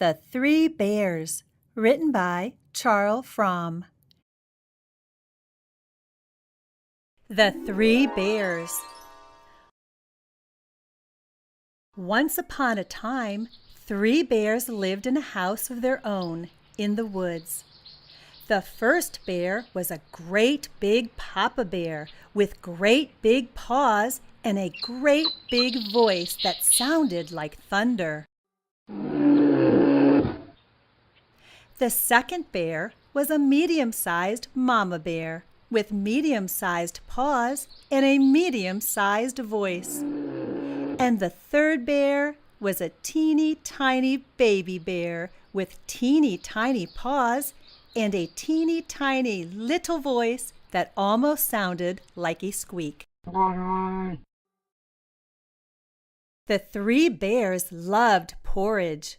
The Three Bears, written by Charles Fromm. The Three Bears. Once upon a time, 3 bears lived in a house of their own in the woods. The first bear was a great big papa bear with great big paws and a great big voice that sounded like thunder. The second bear was a medium-sized mama bear with medium-sized paws and a medium-sized voice. And the third bear was a teeny tiny baby bear with teeny tiny paws and a teeny tiny little voice that almost sounded like a squeak. The 3 bears loved porridge,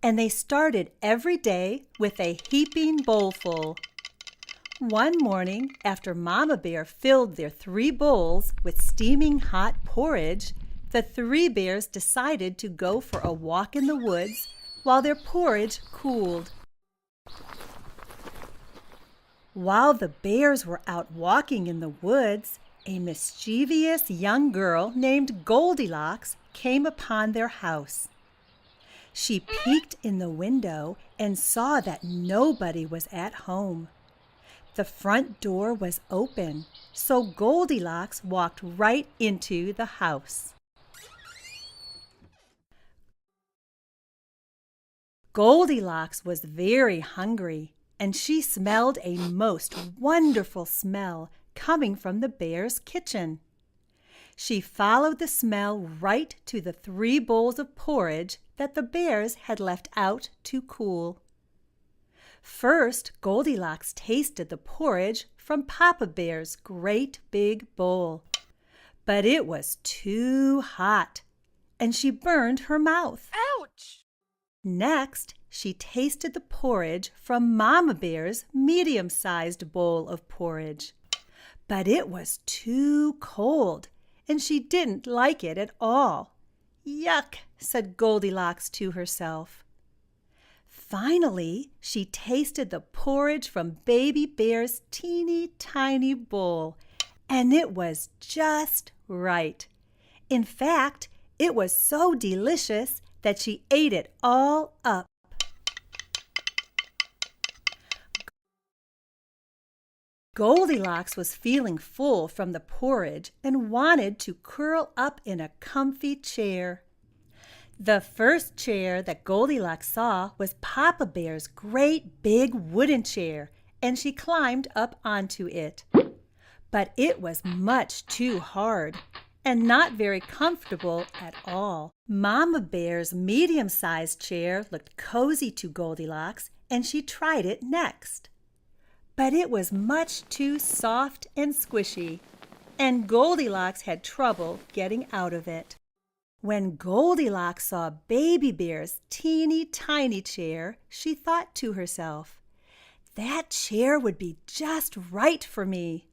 and they started every day with a heaping bowlful. One morning, after Mama Bear filled their 3 bowls with steaming hot porridge, the 3 bears decided to go for a walk in the woods while their porridge cooled. While the bears were out walking in the woods, a mischievous young girl named Goldilocks came upon their house. She peeked in the window and saw that nobody was at home. The front door was open, so Goldilocks walked right into the house. Goldilocks was very hungry, and she smelled a most wonderful smell coming from the bears' kitchen. She followed the smell right to the 3 bowls of porridge that the bears had left out to cool. First, Goldilocks tasted the porridge from Papa Bear's great big bowl, but it was too hot, and she burned her mouth. Ouch! Next, she tasted the porridge from Mama Bear's medium-sized bowl of porridge, but it was too cold, and she didn't like it at all. Yuck, said Goldilocks to herself. Finally, she tasted the porridge from Baby Bear's teeny tiny bowl, and it was just right. In fact, it was so delicious that she ate it all up. Goldilocks was feeling full from the porridge and wanted to curl up in a comfy chair. The first chair that Goldilocks saw was Papa Bear's great big wooden chair, and she climbed up onto it. But it was much too hard and not very comfortable at all. Mama Bear's medium-sized chair looked cozy to Goldilocks, and she tried it next. But it was much too soft and squishy, and Goldilocks had trouble getting out of it. When Goldilocks saw Baby Bear's teeny tiny chair, she thought to herself, "That chair would be just right for me."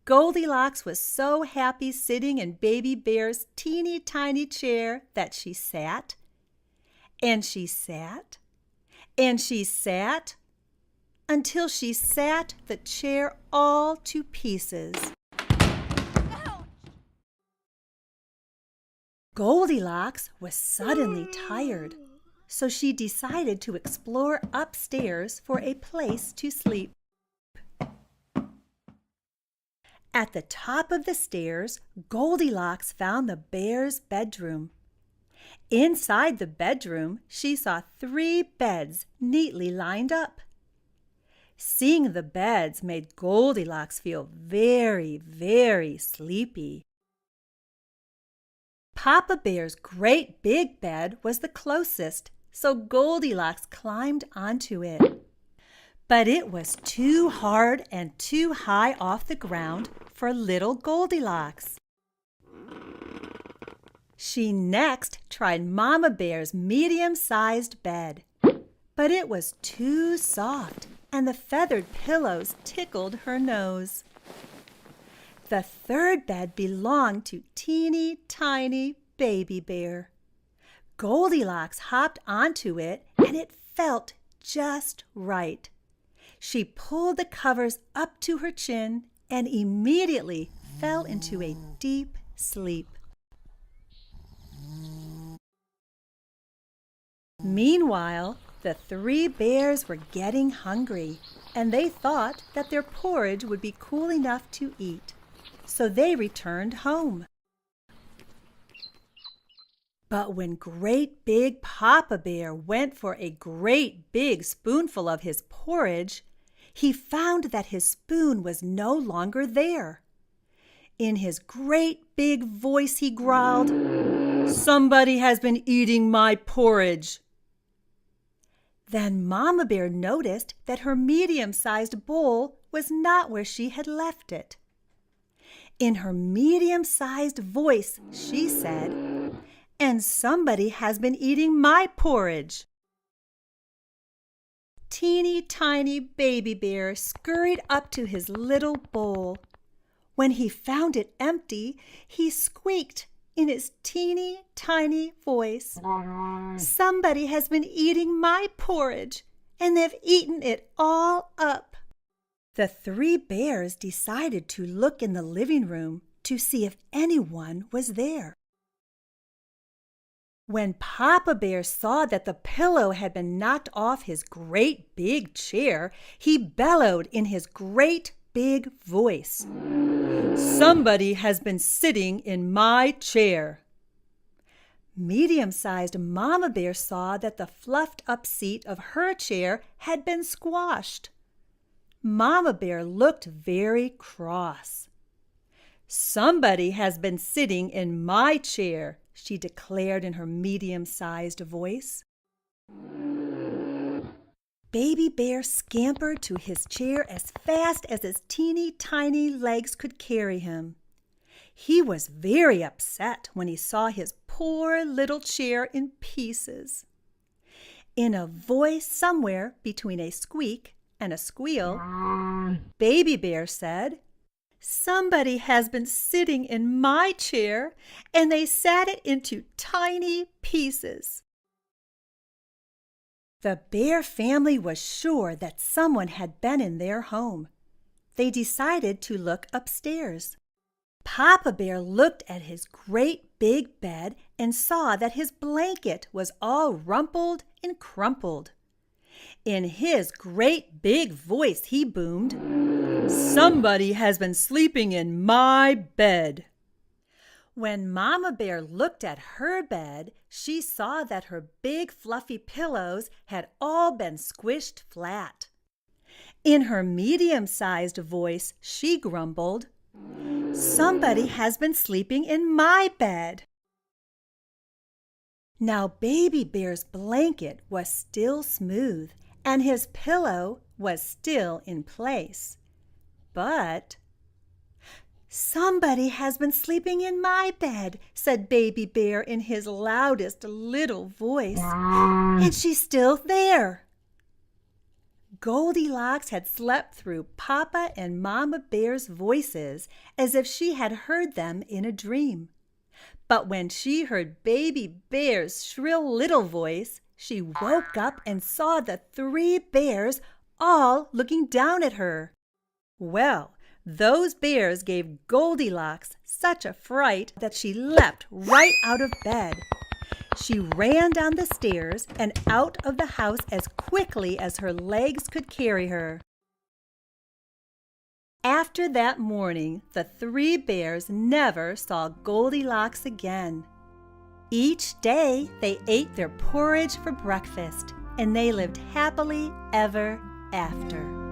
Goldilocks was so happy sitting in Baby Bear's teeny tiny chair that she sat, and she sat, and she sat, until she sat the chair all to pieces. Goldilocks was suddenly tired, so she decided to explore upstairs for a place to sleep. At the top of the stairs, Goldilocks found the bears' bedroom. Inside the bedroom, she saw 3 beds neatly lined up. Seeing the beds made Goldilocks feel very, very sleepy. Papa Bear's great big bed was the closest, so Goldilocks climbed onto it. But it was too hard and too high off the ground for little Goldilocks. She next tried Mama Bear's medium-sized bed, but it was too soft, and the feathered pillows tickled her nose. The third bed belonged to teeny tiny Baby Bear. Goldilocks hopped onto it, and it felt just right. She pulled the covers up to her chin and immediately fell into a deep sleep. Meanwhile, the three bears were getting hungry, and they thought that their porridge would be cool enough to eat, so they returned home. But when Great Big Papa Bear went for a great big spoonful of his porridge, he found that his spoon was no longer there. In his great big voice he growled, "Somebody has been eating my porridge." Then Mama Bear noticed that her medium-sized bowl was not where she had left it. In her medium-sized voice, she said, "And somebody has been eating my porridge." Teeny tiny Baby Bear scurried up to his little bowl. When he found it empty, he squeaked in his teeny tiny voice, "Somebody has been eating my porridge, and they've eaten it all up." The three bears decided to look in the living room to see if anyone was there. When Papa Bear saw that the pillow had been knocked off his great big chair, he bellowed in his great big voice, "Somebody has been sitting in my chair." Medium-sized Mama Bear saw that the fluffed-up seat of her chair had been squashed. Mama Bear looked very cross. "Somebody has been sitting in my chair," she declared in her medium-sized voice. Baby Bear scampered to his chair as fast as his teeny tiny legs could carry him. He was very upset when he saw his poor little chair in pieces. In a voice somewhere between a squeak and a squeal, Baby Bear said, "Somebody has been sitting in my chair, and they sat it into tiny pieces." The bear family was sure that someone had been in their home. They decided to look upstairs. Papa Bear looked at his great big bed and saw that his blanket was all rumpled and crumpled. In his great big voice he boomed, "Somebody has been sleeping in my bed." When Mama Bear looked at her bed, she saw that her big fluffy pillows had all been squished flat. In her medium-sized voice, she grumbled, "Somebody has been sleeping in my bed." Now Baby Bear's blanket was still smooth, and his pillow was still in place. But "Somebody has been sleeping in my bed," said Baby Bear in his loudest little voice, "and she's still there." Goldilocks had slept through Papa and Mama Bear's voices as if she had heard them in a dream. But when she heard Baby Bear's shrill little voice, she woke up and saw the three bears all looking down at her. Well, those bears gave Goldilocks such a fright that she leapt right out of bed. She ran down the stairs and out of the house as quickly as her legs could carry her. After that morning, the three bears never saw Goldilocks again. Each day they ate their porridge for breakfast, and they lived happily ever after.